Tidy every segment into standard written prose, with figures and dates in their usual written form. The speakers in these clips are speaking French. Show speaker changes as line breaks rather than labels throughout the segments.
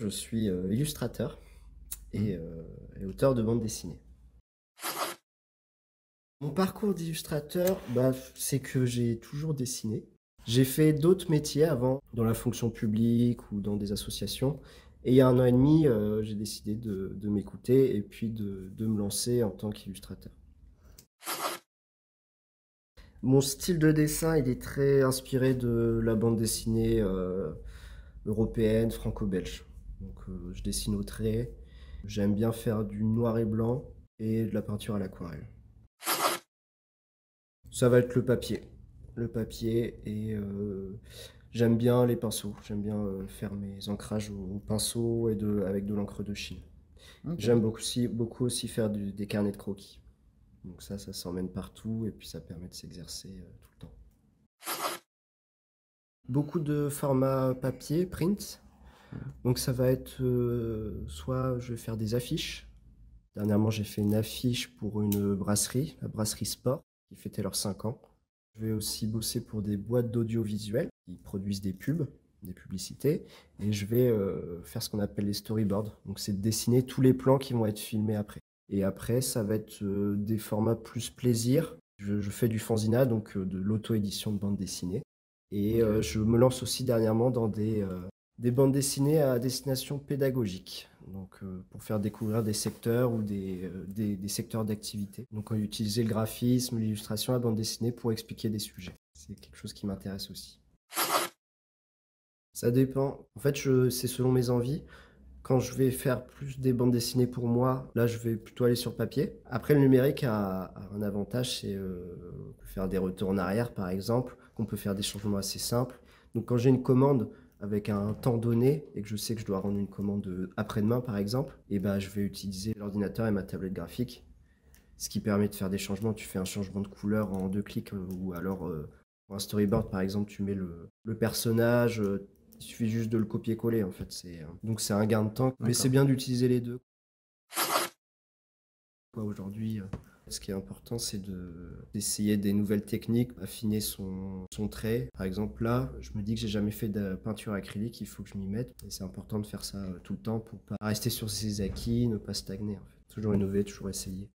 Je suis illustrateur et auteur de bande dessinée. Mon parcours d'illustrateur, c'est que j'ai toujours dessiné. J'ai fait d'autres métiers avant, dans la fonction publique ou dans des associations. Et il y a 1 an et demi, j'ai décidé de m'écouter et puis de me lancer en tant qu'illustrateur. Mon style de dessin, il est très inspiré de la bande dessinée européenne, franco-belge. Donc je dessine au trait. J'aime bien faire du noir et blanc et de la peinture à l'aquarelle. Ça va être le papier. Le papier et j'aime bien les pinceaux. J'aime bien faire mes ancrages au pinceau et avec de l'encre de Chine. Okay. J'aime beaucoup aussi faire des carnets de croquis. Donc ça s'emmène partout et puis ça permet de s'exercer tout le temps. Beaucoup de formats papier, print. Donc ça va être soit je vais faire des affiches. Dernièrement, j'ai fait une affiche pour une brasserie, la brasserie Sport, qui fêtait leurs 5 ans. Je vais aussi bosser pour des boîtes d'audiovisuel qui produisent des pubs, des publicités. Et je vais faire ce qu'on appelle les storyboards. Donc c'est de dessiner tous les plans qui vont être filmés après. Et après, ça va être des formats plus plaisir. Je fais du fanzina, donc de l'auto-édition de bande dessinée. Et je me lance aussi dernièrement dans des bandes dessinées à destination pédagogique, donc pour faire découvrir des secteurs ou des secteurs d'activité. Donc on va utiliser le graphisme, l'illustration, la bande dessinée pour expliquer des sujets. C'est quelque chose qui m'intéresse aussi. Ça dépend. En fait, c'est selon mes envies. Quand je vais faire plus des bandes dessinées pour moi, là, je vais plutôt aller sur papier. Après, le numérique a un avantage, c'est qu'on peut faire des retours en arrière, par exemple, qu'on peut faire des changements assez simples. Donc, quand j'ai une commande avec un temps donné et que je sais que je dois rendre une commande après-demain, par exemple, et je vais utiliser l'ordinateur et ma tablette graphique, ce qui permet de faire des changements. Tu fais un changement de couleur en 2 clics ou alors pour un storyboard, par exemple, tu mets le personnage. Il suffit juste de le copier-coller en fait. Donc c'est un gain de temps, mais c'est bien d'utiliser les deux. Aujourd'hui, ce qui est important, c'est d'essayer des nouvelles techniques, affiner son trait. Par exemple, là, je me dis que j'ai jamais fait de peinture acrylique, il faut que je m'y mette. Et c'est important de faire ça tout le temps pour pas rester sur ses acquis, ne pas stagner en fait. Toujours innover, toujours essayer.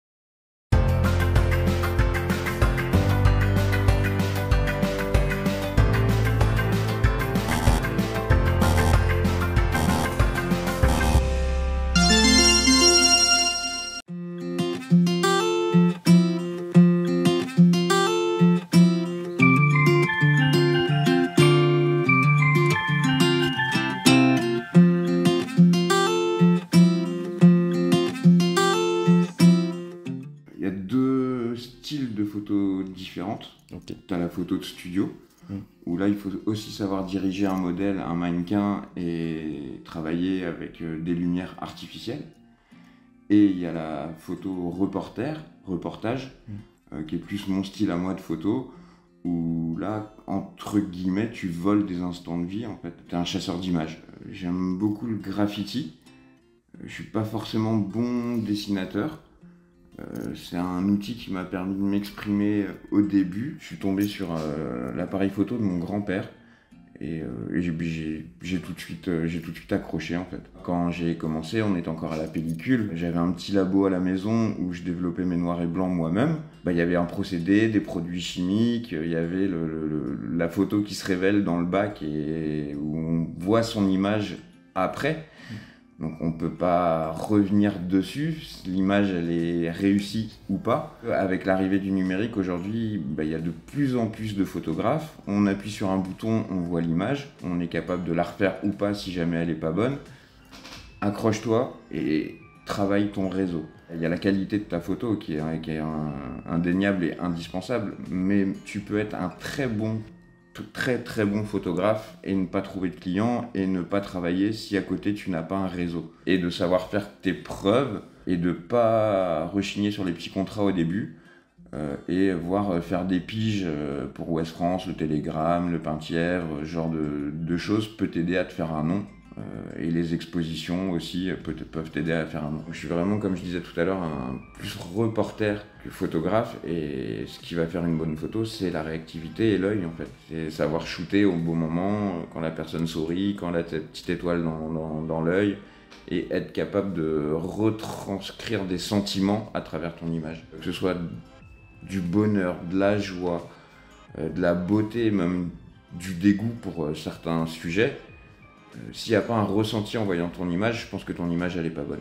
Il y a 2 styles de photos différentes. Okay. Tu as la photo de studio, où là il faut aussi savoir diriger un modèle, un mannequin et travailler avec des lumières artificielles. Et il y a la photo reportage, qui est plus mon style à moi de photo, où là, entre guillemets, tu voles des instants de vie en fait. Tu es un chasseur d'images. J'aime beaucoup le graffiti. Je suis pas forcément bon dessinateur. C'est un outil qui m'a permis de m'exprimer au début. Je suis tombé sur l'appareil photo de mon grand-père et j'ai tout de suite accroché en fait. Quand j'ai commencé, on était encore à la pellicule. J'avais un petit labo à la maison où je développais mes noirs et blancs moi-même. Il y avait un procédé, des produits chimiques, il y avait la photo qui se révèle dans le bac et où on voit son image après. Donc on ne peut pas revenir dessus, l'image elle est réussie ou pas. Avec l'arrivée du numérique aujourd'hui, il y a de plus en plus de photographes. On appuie sur un bouton, on voit l'image, on est capable de la refaire ou pas si jamais elle n'est pas bonne. Accroche-toi et travaille ton réseau. Il y a la qualité de ta photo qui est indéniable et indispensable, mais tu peux être un très bon photographe et ne pas trouver de clients et ne pas travailler si à côté tu n'as pas un réseau. Et de savoir faire tes preuves et de pas rechigner sur les petits contrats au début et voir faire des piges pour Ouest France, le Télégramme, le Pain Tiers, ce genre de choses peut t'aider à te faire un nom Et les expositions aussi peuvent t'aider à faire un... Je suis vraiment, comme je disais tout à l'heure, plus reporter que photographe. Et ce qui va faire une bonne photo, c'est la réactivité et l'œil, en fait. C'est savoir shooter au bon moment, quand la personne sourit, quand elle a cette petite étoile dans l'œil, et être capable de retranscrire des sentiments à travers ton image. Que ce soit du bonheur, de la joie, de la beauté, même du dégoût pour certains sujets. S'il n'y a pas un ressenti en voyant ton image, je pense que ton image, elle est pas bonne.